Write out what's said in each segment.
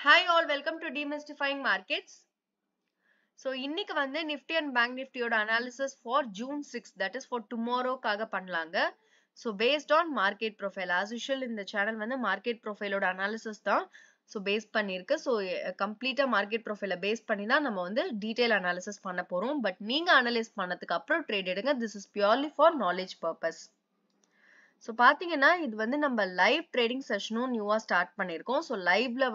Hi all, welcome to Demystifying Markets. So இன்னைக்கு வந்து Nifty and Bank Nifty யோட analysis for June 6, that is for tomorrow காக பண்ணலாங்க. So based on market profile, as usual இந்த channel வந்து market profile யோட analysis தான் so base பண்ணிருக்கு. So complete market profile base பண்ணி தான் நம்ம வந்து detail analysis பண்ண போறோம். But நீங்க analyze பண்ணதுக்கு அப்புறம் trade எடுங்க. This is purely for knowledge purpose. So பாத்தீங்கன்னா இது வந்து நம்ம live trading session நியூவா ஸ்டார்ட் பண்ணிருக்கோம். So liveல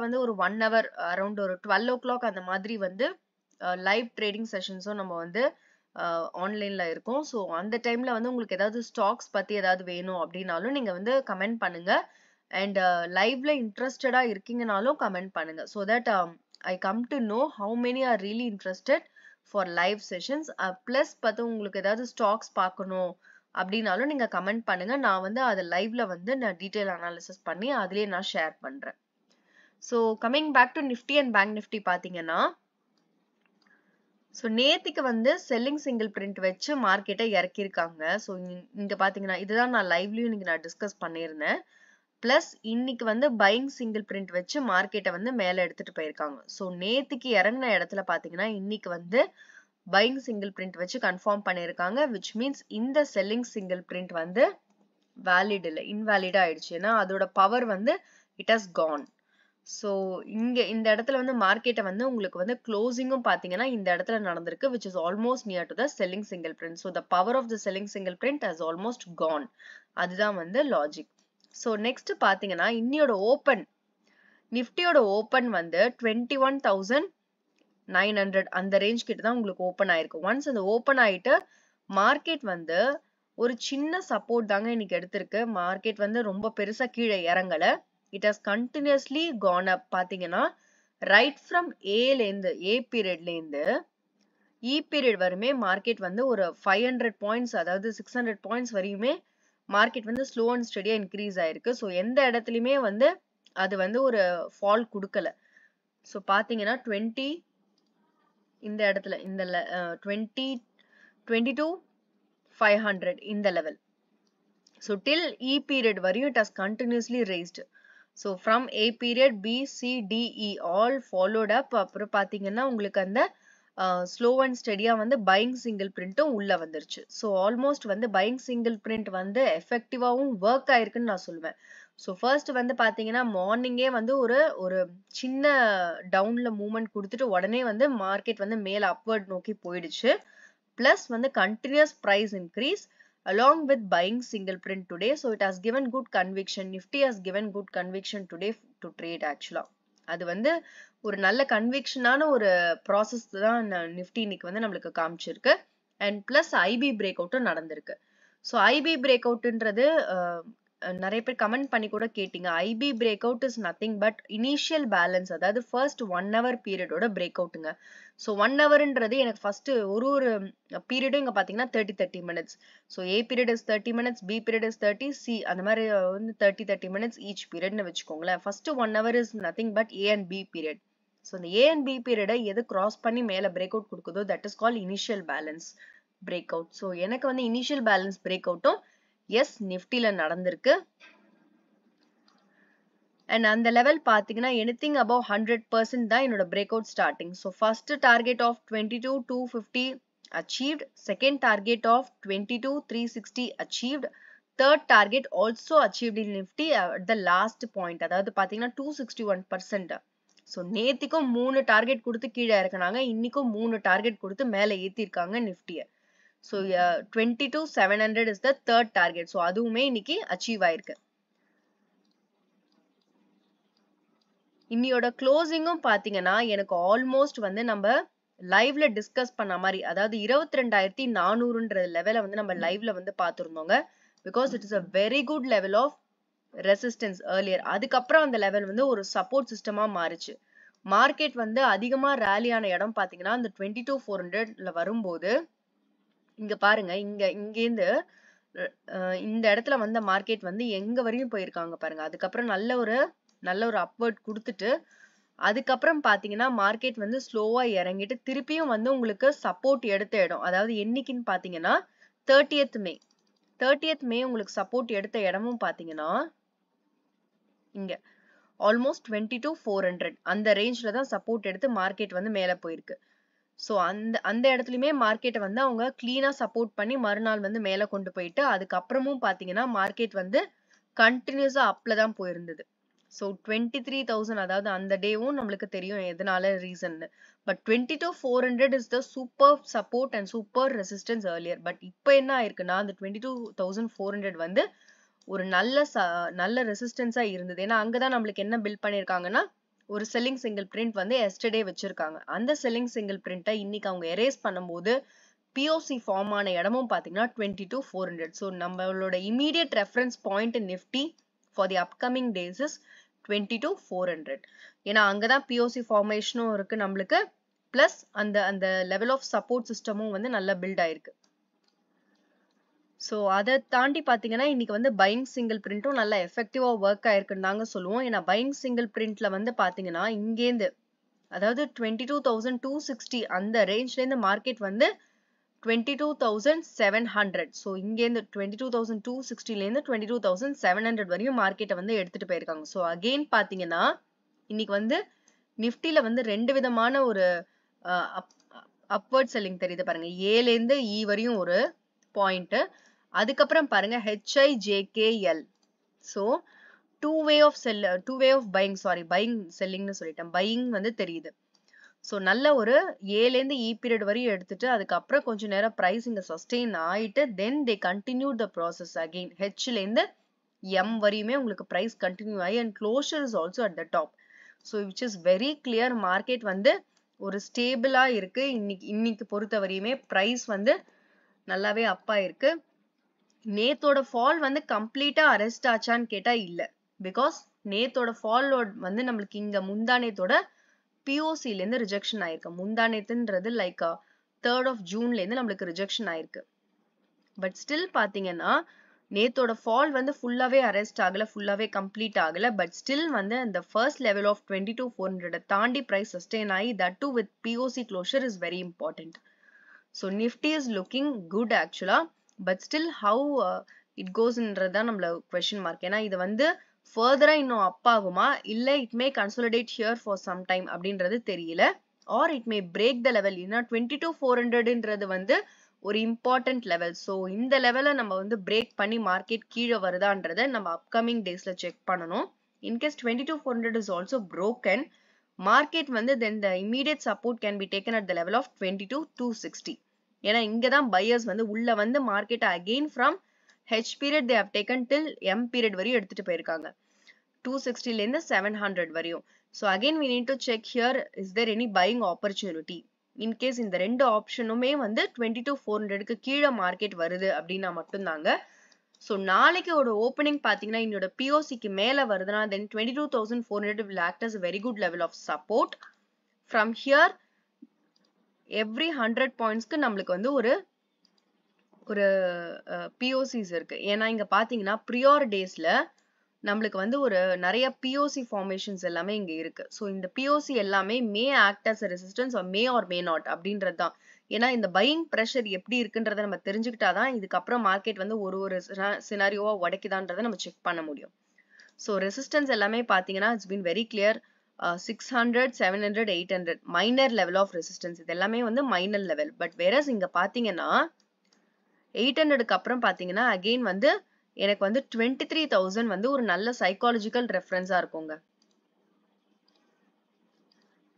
வந்து ஒரு 1 hour அரௌண்ட் ஒரு 12 o'clock அந்த மாதிரி வந்து லைவ் ட்ரேடிங் செஷன்ஸும் நம்ம வந்து ஆன்லைன்ல இருக்கும். ஸோ அந்த டைம்ல வந்து உங்களுக்கு ஏதாவது ஸ்டாக்ஸ் பத்தி ஏதாவது வேணும் அப்படின்னாலும் நீங்க வந்து கமெண்ட் பண்ணுங்க. அண்ட் லைவ்ல இன்ட்ரெஸ்டடா இருக்கீங்கனாலும் கமெண்ட் பண்ணுங்க. So that I come to know how many are really interested for live sessions. Plus பார்த்து உங்களுக்கு ஏதாவது ஸ்டாக்ஸ் பார்க்கணும் அப்படின்னாலும் நீங்க கமெண்ட் பண்ணுங்க. நான் வந்து அது லைவ்ல வந்து நான் டீடைல் அனாலிசிஸ் பண்ணி அதுலயே நான் ஷேர் பண்றேன். So coming back to Nifty and bank Nifty பாத்தீங்கன்னா, ஸோ நேத்திக்கு வந்து செல்லிங் சிங்கிள் பிரிண்ட் வச்சு மார்க்கெட்டை இறக்கியிருக்காங்க. ஸோ இங்க பாத்தீங்கன்னா இதுதான் நான் லைவ்லயும் இன்னைக்கு நான் டிஸ்கஸ் பண்ணியிருந்தேன். பிளஸ் இன்னைக்கு வந்து பையிங் சிங்கிள் பிரிண்ட் வச்சு மார்க்கெட்டை வந்து மேல எடுத்துட்டு போயிருக்காங்க. ஸோ நேத்திக்கு இறங்கின இடத்துல பாத்தீங்கன்னா இன்னைக்கு வந்து பையிங் சிங்கிள் பிரிண்ட் வச்சு கன்ஃபார்ம் பண்ணியிருக்காங்க. விச் மீன்ஸ் இந்த செல்லிங் சிங்கிள் பிரிண்ட் வந்து வேலிட் இல்லை, இன்வேலிட் ஆயிடுச்சு. ஏன்னா அதோட பவர் வந்து இட் ஹஸ் கான். ஸோ இங்க இந்த இடத்துல வந்து மார்க்கெட்டை வந்து உங்களுக்கு வந்து க்ளோசிங்கும் பாத்தீங்கன்னா இந்த இடத்துல நடந்திருக்கு, which is almost near to the selling single print. So the power of the selling single print has almost gone. அதுதான் வந்து லாஜிக். ஸோ நெக்ஸ்ட் பாத்தீங்கன்னா இன்னியோட ஓப்பன், நிஃப்டியோட ஓப்பன் வந்து 21,900 அந்த ரேஞ்ச் கிட்ட தான் உங்களுக்கு ஓப்பன் ஆயிருக்கு. ஒன்ஸ் அந்த ஓப்பன் ஆயிட்டு மார்க்கெட் வந்து ஒரு சின்ன சப்போர்ட் தாங்க இன்னைக்கு எடுத்திருக்கு. மார்க்கெட் வந்து ரொம்ப பெருசா கீழே இறங்கல. இட் ஹஸ் கண்டினியூஸ்லி கான் அப். பாத்தீங்கன்னா ரைட் ஃப்ரம் ஏ பீரியட்ல இருந்து இ பீரியட் வரையுமே மார்க்கெட் வந்து ஒரு 500 பாயிண்ட்ஸ் அதாவது 600 பாயிண்ட்ஸ் வரையுமே மார்க்கெட் வந்து ஸ்லோ அண்ட் ஸ்டெடியா இன்க்ரீஸ் ஆயிருக்கு. ஸோ எந்த இடத்துலயுமே வந்து அது வந்து ஒரு ஃபால் கொடுக்கல. ஸோ பாத்தீங்கன்னா இந்த இடத்துல இந்த 22,500 இந்த level. So till E period வரையும் it has continuously raised. So from A period B C D E all followed up. அப்புறம் பாத்தீங்கன்னா உங்களுக்கு அந்த ஸ்லோ அண்ட் ஸ்டெடியா வந்து பையிங் சிங்கிள் பிரிண்ட்டும் உள்ள வந்துருச்சு. ஸோ ஆல்மோஸ்ட் வந்து பையிங் சிங்கிள் பிரிண்ட் வந்து எஃபெக்டிவாவும் ஒர்க் ஆயிருக்குன்னு நான் சொல்லுவேன். ஸோ ஃபர்ஸ்ட் வந்து பாத்தீங்கன்னா மார்னிங்கே வந்து ஒரு சின்ன டவுன்ல மூவ்மெண்ட் கொடுத்துட்டு உடனே வந்து மார்க்கெட் வந்து மேல அப்வர்ட் நோக்கி போயிடுச்சு. பிளஸ் வந்து continuous price increase along with buying single print today. So it has given good conviction. Nifty has given good conviction today to trade actually. அது வந்து ஒரு நல்ல கன்விக்ஷனான ஒரு ப்ராசஸ் தான் நிஃப்டி இன்னைக்கு வந்து நம்மளுக்கு காமிச்சிருக்கு. அண்ட் பிளஸ் ஐபி பிரேக் அவுட்டும் நடந்திருக்கு. ஸோ ஐபி பிரேக் அவுட்ன்றது நிறைய பேர் கமெண்ட் பண்ணி கூட கேட்டீங்க. IB break out is nothing but initial balance, அதாவது ஃபர்ஸ்ட் 1 hour பீரியடோட பிரேக் அவுட்டுங்க. ஸோ 1 hourன்றது எனக்கு ஃபர்ஸ்ட் ஒரு பீரியடும் இங்க பாத்தீங்கன்னா 30 minutes. So A period is 30 minutes, B period is 30, C அந்த மாதிரி வந்து 30 minutes ஈச் பீரியட்னு வச்சுக்கோங்களேன். First 1 hour is nothing but A and B period. So இந்த ஏ அண்ட் பி பீரியடை எது கிராஸ் பண்ணி மேல பிரேக் அவுட் கொடுக்குதோ that is call initial balance break out. So எனக்கு வந்து இனிஷியல் பேலன்ஸ் பிரேக் அவுட்டும் எஸ் நிஃப்டில நடந்திருக்கு. அண்ட் அந்த லெவல் பாத்தீங்கன்னா எனிதிங் above 100% தான் என்னோட break out starting. So first target of 22,250 achieved, second target of 22,360 achieved, third target also achieved in Nifty at the last point, அதாவது பாத்தீங்கன்னா 261%. ஸோ நேத்திக்கும் 3 டார்கெட் கொடுத்து கீழே இறக்குனாங்க, இன்னைக்கும் 3 டார்கெட் கொடுத்து மேல ஏத்திருக்காங்க நிஃப்டியை. So 22,700 is the third target. So அதுவுமே இன்னைக்கு அச்சீவ் ஆயிருக்கு. இன்னியோட க்ளோசிங்கும் பாத்தீங்கன்னா எனக்கு ஆல்மோஸ்ட் வந்து நம்ம லைவ்ல டிஸ்கஸ் பண்ண மாதிரி, அதாவது 22,400 லெவலை வந்து நம்ம லைவ்ல வந்து பாத்துருந்தோங்க. Because it is a very good level of resistance earlier. அதுக்கப்புறம் அந்த லெவல் வந்து ஒரு சப்போர்ட் சிஸ்டமா மாறிச்சு. மார்க்கெட் வந்து அதிகமா ரேலியான இடம் பாத்தீங்கன்னா அந்த 22,400ல வரும்போது இங்க பாருங்க, இங்கேருந்து இந்த இடத்துல வந்த மார்க்கெட் வந்து எங்க வரையும் போயிருக்காங்க பாருங்க. அதுக்கப்புறம் நல்ல ஒரு அப்வர்ட் கொடுத்துட்டு அதுக்கப்புறம் பாத்தீங்கன்னா மார்க்கெட் வந்து ஸ்லோவா இறங்கிட்டு திருப்பியும் வந்து உங்களுக்கு சப்போர்ட் எடுத்த இடம், அதாவது என்னைக்குன்னு பாத்தீங்கன்னா 30th மே உங்களுக்கு சப்போர்ட் எடுத்த இடமும் பாத்தீங்கன்னா இங்க ஆல்மோஸ்ட் 22,400 அந்த ரேஞ்ச்ல தான் சப்போர்ட் எடுத்து மார்க்கெட் வந்து மேல போயிருக்கு. ஸோ அந்த இடத்துலயுமே மார்க்கெட்டை வந்து அவங்க கிளீனா சப்போர்ட் பண்ணி மறுநாள் வந்து மேல கொண்டு போயிட்டு அதுக்கப்புறமும் பாத்தீங்கன்னா மார்க்கெட் வந்து கண்டினியூஸா அப்ல தான் போயிருந்தது. ஸோ 23,000 அதாவது அந்த டேவும் நம்மளுக்கு தெரியும் எதனால reason. But 22,400 is the super support and super resistance earlier. But இப்போ என்ன ஆயிருக்குன்னா அந்த 22,400 வந்து ஒரு நல்ல ரெசிஸ்டன்ஸா இருந்தது. ஏன்னா அங்கதான் நம்மளுக்கு என்ன பில்ட் பண்ணிருக்காங்கன்னா ஒரு செல்லிங் சிங்கிள் பிரிண்ட் வந்து எஸ்டர்டே வச்சிருக்காங்க. அந்த செல்லிங் சிங்கிள் பிரிண்ட்டை இன்னைக்கு அவங்க எரேஸ் பண்ணும்போது பிஓசி ஃபார்ம் ஆன இடமும் பாத்தீங்கன்னா 22,400. ஸோ நம்மளோட immediate reference point Nifty for the upcoming days is 22,400. ஏன்னா அங்கதான் பிஓசி ஃபார்மேஷனும் இருக்கு நம்மளுக்கு, பிளஸ் அந்த லெவல் ஆஃப் சப்போர்ட் சிஸ்டமும் வந்து நல்லா பில்ட் ஆயிருக்கு. ஸோ அதை தாண்டி பார்த்தீங்கன்னா இன்னைக்கு வந்து பையிங் சிங்கிள் பிரிண்ட்டும் நல்லா எஃபெக்டிவா ஒர்க் ஆயிருக்குன்னு தாங்க சொல்லுவோம். ஏன்னா பையிங் சிங்கிள் பிரிண்ட்ல வந்து பார்த்தீங்கன்னா இங்கேருந்து அதாவது 22,260 அந்த ரேஞ்ச்லேருந்து மார்க்கெட் வந்து 22,700. ஸோ இங்கேருந்து 22,260லேருந்து 22,700 வரையும் மார்க்கெட்டை வந்து எடுத்துட்டு போயிருக்காங்க. ஸோ அகெயின் பார்த்தீங்கன்னா இன்னைக்கு வந்து நிஃப்டில வந்து ரெண்டு விதமான ஒரு அப்வர்ட் செல்லிங் தெரியுது பாருங்க. ஏலேருந்து இ வரையும் ஒரு பாயிண்ட், அதுக்கப்புறம் பாருங்க HIJKL. So two way of buying, sorry buying செல்லிங்னு சொல்லிட்டேன், பையிங் வந்து தெரியுது. ஸோ நல்ல ஒரு ஏலேருந்து இ பீரியட் வரையும் எடுத்துட்டு அதுக்கப்புறம் கொஞ்சம் நேரம் ப்ரைஸ் இங்க சஸ்டெயின் ஆயிட்டு then they continue the process again. ஹெச்லேருந்து எம் வரையுமே உங்களுக்கு ப்ரைஸ் கண்டினியூ ஆகி and closure is also at the top. So which is very clear market வந்து ஒரு ஸ்டேபிளா இருக்கு. இன்னைக்கு பொறுத்த வரையுமே ப்ரைஸ் வந்து நல்லாவே அப்பா இருக்கு. நேத்தோட ஃபால் வந்து கம்ப்ளீட்டா அரெஸ்ட் ஆச்சான்னு கேட்டா இல்ல. பிகாஸ் நேத்தோட ஃபால் வந்து நம்மளுக்கு இங்க முந்தானேத்தோட பிஓசில இருந்து ரிஜெக்ஷன் ஆயிருக்கு. முந்தானேத்துன்றது லைக் 3rd of Juneல இருந்து நம்மளுக்கு ரிஜெக்ஷன் ஆயிருக்கு. பட் ஸ்டில் பாத்தீங்கன்னா நேத்தோட ஃபால் வந்து ஃபுல்லாவே அரெஸ்ட் ஆகல, ஃபுல்லாவே கம்ப்ளீட் ஆகல. பட் ஸ்டில் வந்து அந்த ஃபர்ஸ்ட் லெவல் ஆஃப் 22,400 தாண்டி பிரைஸ் சஸ்டெயின் ஆகி that to with POC closure is very important. So Nifty is looking good ஆக்சுவலா. பட் ஸ்டில் ஹவு இட் கோஸ்ன்றதுதான் நம்மள கொஸ்டின் மார்க். ஏன்னா இது வந்து ஃபர்தரா இன்னும் அப் ஆகுமா இல்ல it may consolidate here for some time அப்படின்றது தெரியல. Or it may break the level. ஏன்னா 22,400ன்றது வந்து ஒரு இம்பார்ட்டன்ட் லெவல். ஸோ இந்த லெவலை நம்ம வந்து பிரேக் பண்ணி மார்க்கெட் கீழே வருதான்றதை நம்ம அப்கமிங் டேஸ்ல செக் பண்ணணும். In case 22,400 is also broken, market வந்து then the immediate support can be taken at the level of 22,260. ஏன்னா இங்கதான் பையர்ஸ் வந்து உள்ள வந்து market again from H period they have taken till M period வரையும் எடுத்துட்டு போயிருக்காங்க 260ல இருந்து 700 வரையும். So again we need to check here is there any buying opportunity. In case இந்த ரெண்டு ஆப்ஷனுமே வந்து 22,400க்கு கீழே மார்க்கெட் வருது அப்படின்னா மட்டும்தாங்க. ஸோ நாளைக்கு ஒரு ஓப்பனிங் பார்த்தீங்கன்னா என்னோட பிஓசிக்கு மேலே வருதுன்னா தென் 22,400 will act as a very good level of support. From here every 100 pointsக்கு நம்மளுக்கு வந்து ஒரு பிஓசிஸ் இருக்கு. ஏன்னா இங்க பாத்தீங்கன்னா ப்ரியோர் டேஸ்ல நம்மளுக்கு வந்து ஒரு நிறைய பிஓசி ஃபார்மேஷன்ஸ் எல்லாமே இங்க இருக்கு. ஸோ இந்த பிஓசி எல்லாமே may act as a resistance or may not அப்படின்றது தான். ஏன்னா இந்த பையிங் ப்ரெஷர் எப்படி இருக்குன்றத நம்ம தெரிஞ்சுக்கிட்டாதான் இதுக்கப்புறம் மார்க்கெட் வந்து ஒரு சினாரியோவா உடைக்குதான்றதை நம்ம செக் பண்ண முடியும். ஸோ ரெசிஸ்டன்ஸ் எல்லாமே பாத்தீங்கன்னா it's been very clear. 600, 700, 800 minor level of resistance. இது எல்லாமே வந்து மைனர் லெவல். பட் வேறஸ் இங்க பாத்தீங்கன்னா 800க்கு அப்புறம் பாத்தீங்கன்னா அகெயின் வந்து எனக்கு வந்து 23,000 வந்து ஒரு நல்ல சைக்காலஜிக்கல் ரெஃபரன்ஸா இருக்குங்க.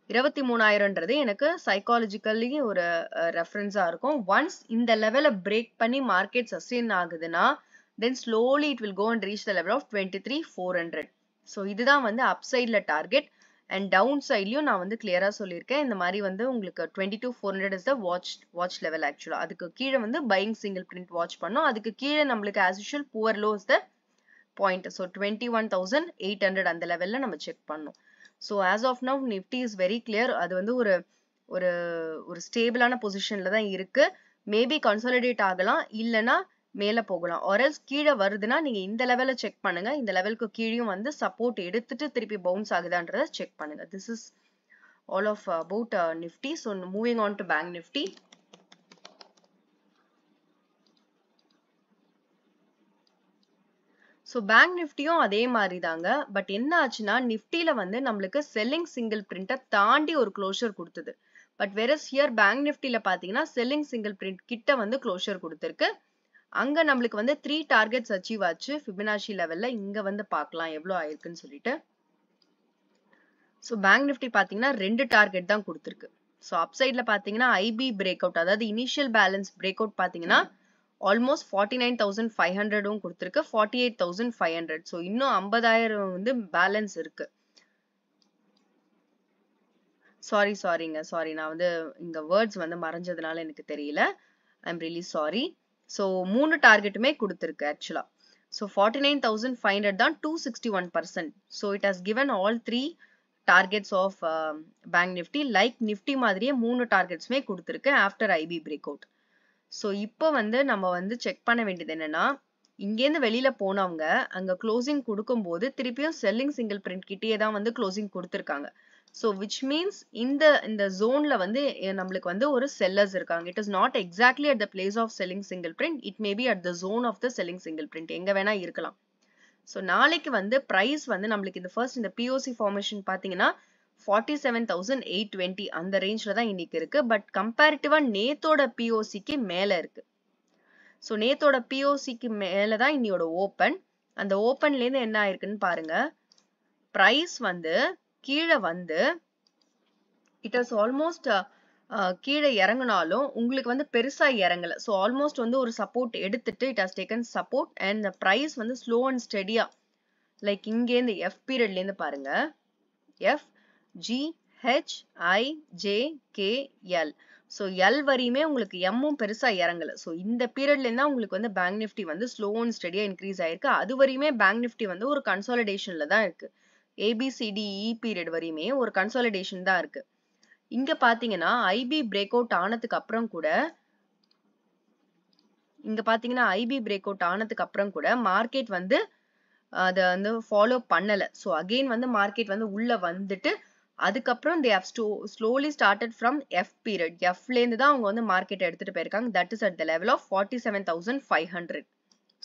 23,000ன்றது எனக்கு சைக்காலஜிக்கலி ஒரு ரெஃபரன்ஸா இருக்கும். ஒன்ஸ் இந்த லெவலை பிரேக் பண்ணி மார்க்கெட் சஸ்டெயின் ஆகுதுன்னா then slowly it will go and reach the level of 23,400. So இதுதான் வந்து அப்சைட்ல டார்கெட். அண்ட் டவுன் சைட்லயும் நான் வந்து கிளியரா சொல்லியிருக்கேன். இந்த மாதிரி வந்து உங்களுக்கு 22,400 இஸ் த வாட்ச் லெவல் ஆக்சுவலா. அதுக்கு கீழே வந்து பையிங் சிங்கிள் பிரிண்ட் வாட்ச் பண்ணோம். அதுக்கு கீழே நம்மளுக்கு as usual poor low is the point. So 21,800 அந்த லெவல்ல நம்ம செக் பண்ணோம். So as of now Nifty is very clear. அது வந்து ஒரு ஸ்டேபிளான பொசிஷன்ல தான் இருக்கு. மேபி கன்சாலிடேட் ஆகலாம், இல்லைன்னா மேல போகலாம். ஆர்எல்ஸ் கீழே வருதுன்னா நீங்க இந்த லெவலை செக் பண்ணுங்க. இந்த லெவலுக்கு கீழேயும் வந்து சப்போர்ட் எடுத்துட்டு திருப்பி பவுன்ஸ் ஆகுதான்றத செக் பண்ணுங்க. This is all of about Nifty. So moving on to bank Nifty. So bank நிஃப்டியும் அதே மாதிரி தாங்க. பட் என்ன ஆச்சுன்னா நிஃப்டியில வந்து நம்மளுக்கு செல்லிங் சிங்கிள் பிரிண்ட்டை தாண்டி ஒரு க்ளோஷர் கொடுத்தது. பட் வெரஸ் ஹியர் பேங்க் நிஃப்டியில பார்த்தீங்கன்னா செல்லிங் சிங்கிள் பிரிண்ட் கிட்ட வந்து க்ளோஷர் கொடுத்துருக்கு. அங்க நம்மளுக்கு வந்து 3 டார்கெட்ஸ் அச்சீவ் ஆச்சு ஃபிபனாஷி லெவல்ல. இங்க வந்து பார்க்கலாம் எவ்வளோ ஆயிருக்குன்னு சொல்லிட்டு. ஸோ பேங்க் நிஃப்டி பார்த்தீங்கன்னா 2 டார்கெட் தான் கொடுத்துருக்கு. ஸோ அப்சைட்ல பார்த்தீங்கன்னா ஐபி பிரேக் அவுட், அதாவது இனிஷியல் பேலன்ஸ் பிரேக் அவுட் பார்த்தீங்கன்னா ஆல்மோஸ்ட் 49,500 கொடுத்துருக்கு, 48,500. ஸோ இன்னும் 50,000 வந்து பேலன்ஸ் இருக்கு. சாரி நான் வந்து இங்க வேர்ட்ஸ் வந்து மறைஞ்சதுனால எனக்கு தெரியல. I'm really sorry. ஸோ 3 டார்கெட்டுமே கொடுத்துருக்கு ஆக்சுவலா. ஸோ 49,500 தான் 261%. So it has given all 3 targets of bank Nifty. Like Nifty மாதிரியே 3 டார்கெட்ஸ்மே கொடுத்துருக்கு after IB break out. So இப்போ வந்து நம்ம வந்து செக் பண்ண வேண்டியது என்னன்னா, இங்கேருந்து வெளியில போனவங்க அங்க க்ளோசிங் கொடுக்கும்போது திருப்பியும் செல்லிங் சிங்கிள் பிரிண்ட் கிட்டே தான் வந்து க்ளோசிங் கொடுத்துருக்காங்க. ஸோ விச் மீன்ஸ் இந்த ஜோன்ல வந்து நம்மளுக்கு வந்து ஒரு செல்லர்ஸ் இருக்காங்க. It is not exactly at the place of selling single print, it may be at the zone of the selling single print, எங்க வேணா இருக்கலாம். ஸோ நாளைக்கு வந்து பிரைஸ் வந்து நம்மளுக்கு இந்த ஃபர்ஸ்ட் இந்த பிஓசி ஃபார்மேஷன் பார்த்தீங்கன்னா 47,820 அந்த ரேஞ்ச்ல தான் இன்னைக்கு இருக்கு. பட் கம்பேரிட்டிவா நேத்தோட பிஓசிக்கு மேல இருக்கு. ஸோ நேத்தோட பிஓசிக்கு மேல தான் இன்னையோட ஓப்பன். அந்த ஓப்பன்ல இருந்து என்ன ஆயிருக்குன்னு பாருங்க. பிரைஸ் வந்து கீழே வந்து இட் இஸ் ஆல்மோஸ்ட் கீழே இறங்கினாலும் உங்களுக்கு வந்து பெருசா இறங்கல. ஸோ ஆல்மோஸ்ட் வந்து ஒரு சப்போர்ட் எடுத்துட்டு it has taken support and price வந்து ஸ்லோ அண்ட் ஸ்டெடியா லைக் இங்கேருந்து எஃப் பீரியட்ல இருந்து பாருங்க. F G H I J K L. So L வரையுமே உங்களுக்கு எம்மும் பெருசா இறங்கல. ஸோ இந்த பீரியட்ல இருந்தா உங்களுக்கு வந்து பேங்க் நிஃப்டி வந்து ஸ்லோ அண்ட் ஸ்டெடியா இன்க்ரீஸ் ஆயிருக்கு. அது வரையுமே பேங்க் நிஃப்டி வந்து ஒரு கன்சாலிடேஷன்ல தான் இருக்கு. ஏபிசிடிஇ பீரியட் வரையுமே ஒரு கன்சாலிடேஷன் தான் இருக்கு. இங்க பாத்தீங்கன்னா ஐபி பிரேக் அவுட் ஆனதுக்கு அப்புறம் கூட மார்க்கெட் வந்து அதை வந்து ஃபாலோ பண்ணல. ஸோ அகெயின் வந்து மார்க்கெட் வந்து உள்ள வந்துட்டு அதுக்கப்புறம் they have slowly started from F period. Fல இருந்து தான் அவங்க வந்து மார்க்கெட் எடுத்துட்டு போயிருக்காங்க. That is at the level of 47,500.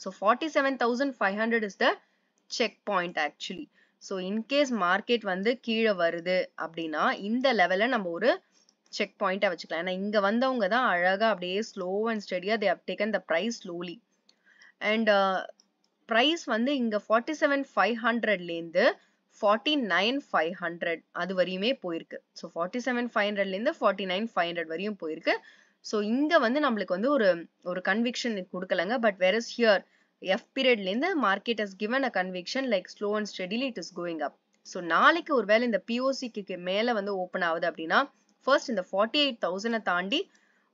So 47,500 is the check point actually. So in case market வந்து கீழே வருது அப்படின்னா இந்த லெவல்ல நம்ம ஒரு செக் பாயிண்டா வச்சுக்கலாம். ஏன்னா இங்க வந்தவங்க தான் அழகா அப்படியே ஸ்லோ அண்ட் ஸ்டெடியா they have taken the price slowly. And price வந்து இங்க 47,500ல இருந்து 49,500 அது வரையுமே போயிருக்கு. ஸோ 47,500ல இருந்து 49,500 வரையும் போயிருக்கு. ஸோ இங்க வந்து நம்மளுக்கு வந்து ஒரு கன்விக்ஷன் கொடுக்கலங்க. பட் whereas here எஃப் பீரியட்ல இருந்து market has given a conviction like slow and steadily it is going up. So நாளைக்கு ஒருவேளை இந்த பிஓசிக்கு மேல வந்து ஓப்பன் ஆகுது அப்படின்னா ஃபர்ஸ்ட் இந்த 48,000 தாண்டி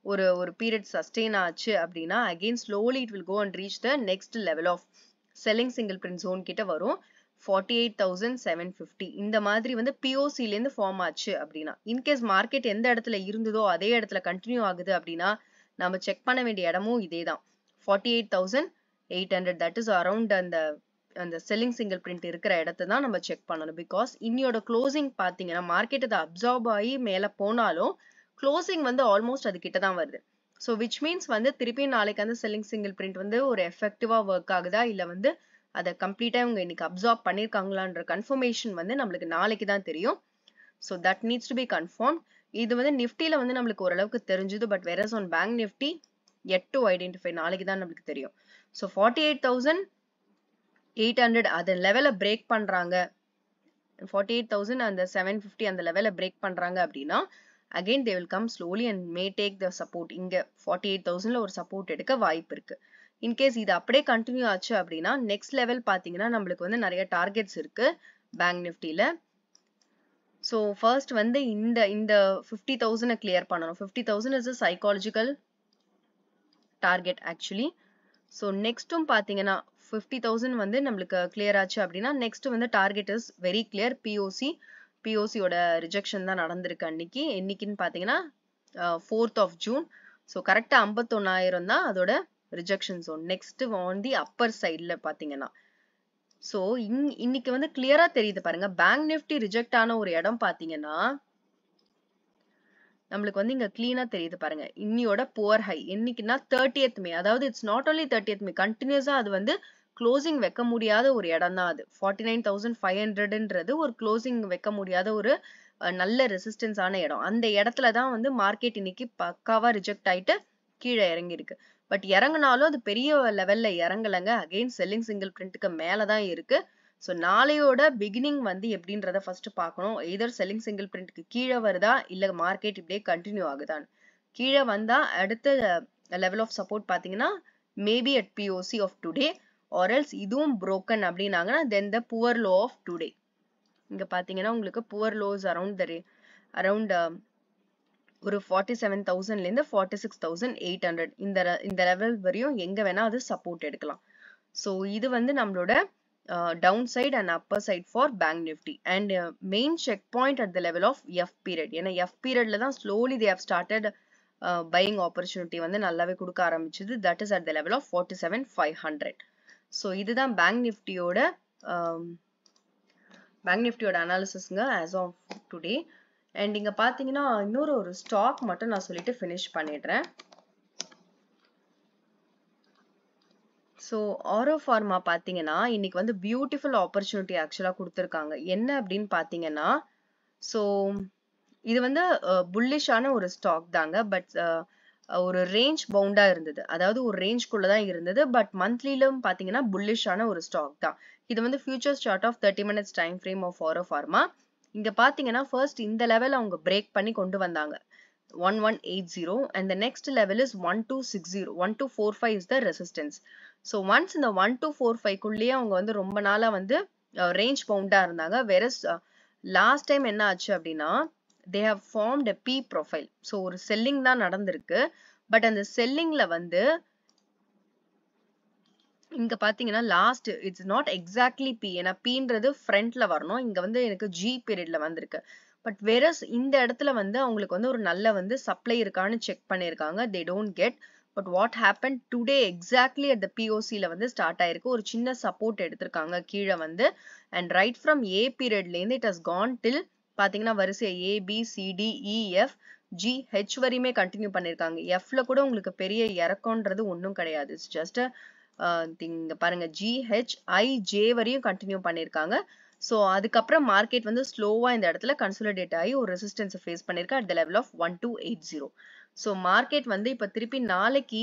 ஒரு பீரியட் சஸ்டெயின் ஆச்சு அப்படின்னா again slowly it will go and reach the next level of selling single print zone கிட்ட வரும். 48,750 இந்த மாதிரி வந்து பிஓசில இருந்து ஃபார்ம் ஆச்சு அப்படின்னா இன்கேஸ் மார்க்கெட் எந்த இடத்துல இருந்ததோ அதே இடத்துல கண்டினியூ ஆகுது அப்படின்னா நம்ம செக் பண்ண வேண்டிய இடமும் இதே தான் 48,800. தட் இஸ் அரௌண்ட் அந்த செல்லிங் சிங்கிள் பிரிண்ட் இருக்கிற இடத்த தான் நம்ம செக் பண்ணணும். பிகாஸ் இன்னியோட க்ளோசிங் பார்த்தீங்கன்னா மார்க்கெட் அதை அப்சர்வ் ஆகி மேலே போனாலும் க்ளோசிங் வந்து ஆல்மோஸ்ட் அது கிட்ட தான் வருது. ஸோ விச் மீன்ஸ் வந்து திருப்பி நாளைக்கு வந்து செல்லிங் சிங்கிள் பிரிண்ட் வந்து ஒரு எஃபெக்டிவா ஒர்க் ஆகுதா இல்லை வந்து அதை கம்ப்ளீட்டா இவங்க இன்னைக்கு அப்சார்ப் பண்ணிருக்காங்களான்ற கன்ஃபர்மேஷன் வந்து நம்மளுக்கு நாளைக்கு தான் தெரியும். So that needs to be confirm. இது வந்து நிஃப்டியில வந்து நம்மளுக்கு ஓரளவுக்கு தெரிஞ்சுது. But whereas on bank Nifty yet to identify நாளைக்கு தான் நம்மளுக்கு தெரியும். ஸோ 48,800 அந்த லெவலை பிரேக் பண்றாங்க, 48,000 அந்த 750 அந்த லெவலை பிரேக் பண்றாங்க அப்படின்னா again they will come slowly and may take the support. இங்க 48,000ல ஒரு சப்போர்ட் எடுக்க வாய்ப்பு இருக்கு. இன்கேஸ் இது அப்படியே கண்டினியூ ஆச்சு அப்படின்னா நெக்ஸ்ட் லெவல் பார்த்தீங்கன்னா நம்மளுக்கு வந்து நிறைய டார்கெட்ஸ் இருக்கு பேங்க் நிஃப்டியில. ஸோ ஃபர்ஸ்ட் வந்து இந்த 50,000 கிளியர் பண்ணணும். 50,000 is a psychological target actually. So நெக்ஸ்ட்டும் பார்த்தீங்கன்னா 50,000 வந்து நம்மளுக்கு கிளியர் ஆச்சு அப்படின்னா நெக்ஸ்ட் வந்து டார்கெட் இஸ் வெரி கிளியர். பிஓசியோட ரிஜெக்ஷன் தான் நடந்திருக்கு என்னைக்குன்னு பார்த்தீங்கன்னா 4th of June. ஸோ கரெக்டா 51,000 தான் அதோட rejection zone. Next on the upper சைட்ல பாத்தீங்கன்னா ஸோ இன்னைக்கு வந்து கிளியரா தெரியுது பாருங்க. பேங்க் நிஃப்டி ரிஜெக்ட் ஆன ஒரு இடம் பாத்தீங்கன்னா நம்மளுக்கு வந்து இங்க கிளீனா தெரியுது பாருங்க. இன்னியோட புவர் ஹை என்னைக்குன்னா 30th May. அதாவது it's not only 30th May, கண்டினியூஸா அது வந்து க்ளோசிங் வைக்க முடியாத ஒரு இடம் தான் அது. 49,500ன்றது ஒரு க்ளோசிங் வைக்க முடியாத ஒரு நல்ல ரெசிஸ்டன்ஸ் ஆன இடம். அந்த இடத்துல தான் வந்து மார்க்கெட் இன்னைக்கு பக்காவா ரிஜெக்ட் ஆயிட்டு கீழே இறங்கி இருக்கு. பட் இறங்குனாலும் அது பெரிய லெவல்ல இறங்கலங்க. அகைன் செல்லிங் சிங்கிள் பிரிண்ட்க்கு மேல தான் இருக்கு. ஸோ நாளையோட பிகினிங் வந்து எப்படின்றத ஃபர்ஸ்ட் பார்க்கணும். எய்தர் செல்லிங் சிங்கிள் பிரிண்ட்க்கு கீழே வருதா இல்ல மார்க்கெட் இப்படியே கண்டினியூ ஆகுதான். கீழே வந்தா அடுத்த லெவல் ஆஃப் சப்போர்ட் பாத்தீங்கன்னா maybe at POC of today or else இதுவும் broken அப்படின்னாங்கன்னா then the poor low of today. இங்க பாத்தீங்கன்னா உங்களுக்கு புவர் லோஸ் அரௌண்ட் ஒரு 47,000ல இருந்து 46,800 இந்த லெவல் வரையும் எங்க வேணா அது சப்போர்ட் எடுக்கலாம். ஸோ இது வந்து நம்மளோட down side and upper side for Bank Nifty and main check point at the level of F period. ஏன்னா எஃப் பீரியட்ல தான் slowly they have started buying opportunity வந்து நல்லாவே கொடுக்க ஆரம்பிச்சது. That is at the level of 47,500. So இதுதான் Bank நிஃப்டியோட அனாலிசிஸ்ங்க ஆஸ் ஆஃப் டுடே. அண்ட் இங்க பாத்தீங்கன்னா இன்னொரு ஸ்டாக் மட்டும் நான் சொல்லிட்டு ஃபினிஷ் பண்ணிடுறேன். ஸோ ஆரோ ஃபார்மா பாத்தீங்கன்னா இன்னைக்கு வந்து பியூட்டிஃபுல் ஆப்பர்ச்சுனிட்டி ஆக்சுவலா கொடுத்துருக்காங்க. என்ன அப்படின்னு பாத்தீங்கன்னா ஸோ இது வந்து புல்லிஷான ஒரு ஸ்டாக் தாங்க. பட் ஒரு ரேஞ்ச் பவுண்டா இருந்தது. அதாவது ஒரு ரேஞ்ச்குள்ளதான் இருந்தது. பட் மந்த்லிலும் பாத்தீங்கன்னா புல்லிஷான ஒரு ஸ்டாக் தான். இது வந்து futures chart of 30 minutes time frame of Auro Pharma. இங்க பாத்தீங்கன்னா ஃபர்ஸ்ட் இந்த லெவல் அவங்க பிரேக் பண்ணி கொண்டு வந்தாங்க 1180 and the next level is 1260. 1245 is the resistance. So once இந்த 1245 குள்ளேயே அவங்க வந்து ரொம்ப நாளா வந்து ரேஞ்ச் பவுண்டா இருந்தாங்க. whereas லாஸ்ட் டைம் என்ன ஆச்சு அப்படின்னா they have formed a P profile. so ஒரு செல்லிங் தான் நடந்திருக்கு. பட் அந்த செல்லிங்ல வந்து இங்க பாத்தீங்கன்னா last it's not exactly P. ஏன்னா Pன்றது ஃப்ரண்ட்ல வரணும். இங்க வந்து எனக்கு G பீரியட்ல வந்திருக்கு. பட் வேறஸ் இந்த இடத்துல வந்து அவங்களுக்கு வந்து ஒரு நல்ல வந்து சப்ளை இருக்கான்னு செக் பண்ணிருக்காங்க. they don't get. But what happen today exactly at the POCல வந்து ஸ்டார்ட் ஆயிருக்கு. ஒரு சின்ன சப்போர்ட் எடுத்திருக்காங்க கீழே வந்து. அண்ட் ரைட் ஃப்ரம் A பீரியட்ல இருந்து இட் ஹஸ் கான் டில் பாத்தீங்கன்னா வரிசையா ABCDEF GH வரையுமே கண்டினியூ பண்ணிருக்காங்க. Fல கூட உங்களுக்கு பெரிய இறக்கம்ன்றது ஒன்றும் கிடையாது. இட்ஸ் ஜஸ்ட் இங்க பாருங்க GHIJ வரையும் கண்டினியூ பண்ணிருக்காங்க. ஸோ அதுக்கப்புறம் மார்க்கெட் வந்து ஸ்லோவா இந்த இடத்துல கன்சாலிடேட் ஆகி ஒரு ரெசிஸ்டன்ஸ் ஃபேஸ் பண்ணிருக்கு at the level of 1280. So market வந்து இப்ப திருப்பி நாளைக்கு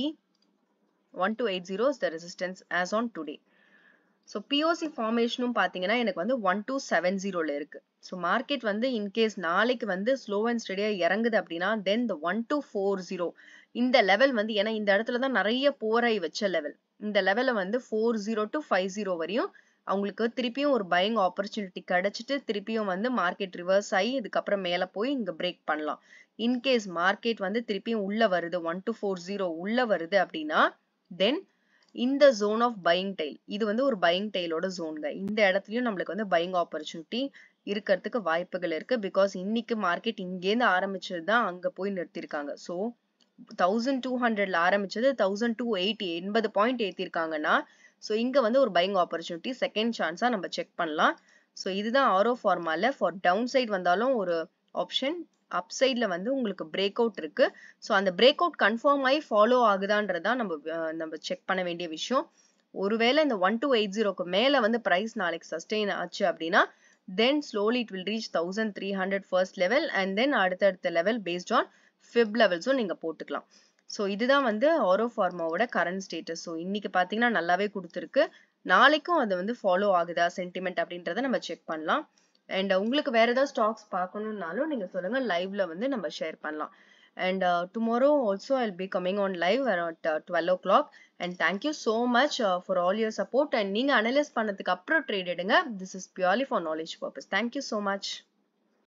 1280 is the resistance as on today. So POC ஃபார்மேஷனும் பாத்தீங்கன்னா எனக்கு வந்து 1270ல இருக்கு. ஸோ மார்க்கெட் வந்து இன்கேஸ் நாளைக்கு வந்து ஸ்லோ அண்ட் ஸ்டெடியா இறங்குது அப்படின்னா தென் the 1240 இந்த லெவல் வந்து ஏன்னா இந்த இடத்துல தான் நிறைய போரை வச்ச லெவல். இந்த லெவல வந்து 40 to 50 வரையும் அவங்களுக்கு திருப்பியும் ஒரு பையிங் ஆப்பர்ச்சுனிட்டி கிடைச்சிட்டு திருப்பியும் வந்து மார்க்கெட் ரிவர்ஸ் ஆகி இதுக்கப்புறம் மேல போய் இங்க பிரேக் பண்ணலாம். இன்கேஸ் மார்க்கெட் வந்து திருப்பியும் உள்ள வருது 1240 உள்ள வருது அப்படின்னா தென் இந்த ஜோன் ஆஃப் பையிங் டைல் இது வந்து ஒரு பையிங் டைலோட ஜோன்ங்க. இந்த இடத்துலயும் நம்மளுக்கு வந்து பையிங் ஆப்பர்ச்சுனிட்டி இருக்கிறதுக்கு வாய்ப்புகள் இருக்கு. பிகாஸ் இன்னைக்கு மார்க்கெட் இங்கேருந்து ஆரம்பிச்சது தான் அங்க போய் நிறுத்திருக்காங்க. ஸோ 1200ல ஆரம்பிச்சது 1280 80 பாயிண்ட் ஏத்திருக்காங்கன்னா ஸோ இங்க வந்து ஒரு பையிங் ஆப்பர்ச்சுனிட்டி செகண்ட் சான்ஸா நம்ம செக் பண்ணலாம். ஸோ இதுதான் ஆரோ ஃபார்மால ஃபார் டவுன் சைட் வந்தாலும் ஒரு ஆப்ஷன், அப் சைட்ல வந்து உங்களுக்கு பிரேக் அவுட் இருக்கு. ஸோ அந்த பிரேக் அவுட் கன்ஃபார்ம் ஆகி ஃபாலோ ஆகுதான்றதான் நம்ம செக் பண்ண வேண்டிய விஷயம். ஒருவேளை இந்த 1280க்கு மேல வந்து பிரைஸ் நாளைக்கு சஸ்டெயின் ஆச்சு அப்படின்னா தென் slowly it will reach 1300 first level and then அடுத்தடுத்த லெவல் பேஸ்ட் ஆன் ஃபிப் லெவல்ஸும் நீங்க போட்டுக்கலாம். ஸோ இதுதான் வந்து ஆரோ ஃபார்மாவோட கரண்ட் ஸ்டேட்டஸ். ஸோ இன்னைக்கு பாத்தீங்கன்னா நல்லாவே கொடுத்துருக்கு. நாளைக்கும் அது வந்து ஃபாலோ ஆகுதா சென்டிமெண்ட் அப்படின்றத நம்ம செக் பண்ணலாம். அண்ட் உங்களுக்கு வேற ஏதாவது ஸ்டாக்ஸ் பார்க்கணும்னாலும் நீங்க சொல்லுங்க, லைவ்ல வந்து நம்ம ஷேர் பண்ணலாம். And tomorrow also I'll be coming on live around 12 o'clock. And thank you so much for all your support. And நீங்க அனலைஸ் பண்ணதுக்கு அப்புறம் ட்ரேட் எடுங்க. This is purely for knowledge purpose. Thank you so much.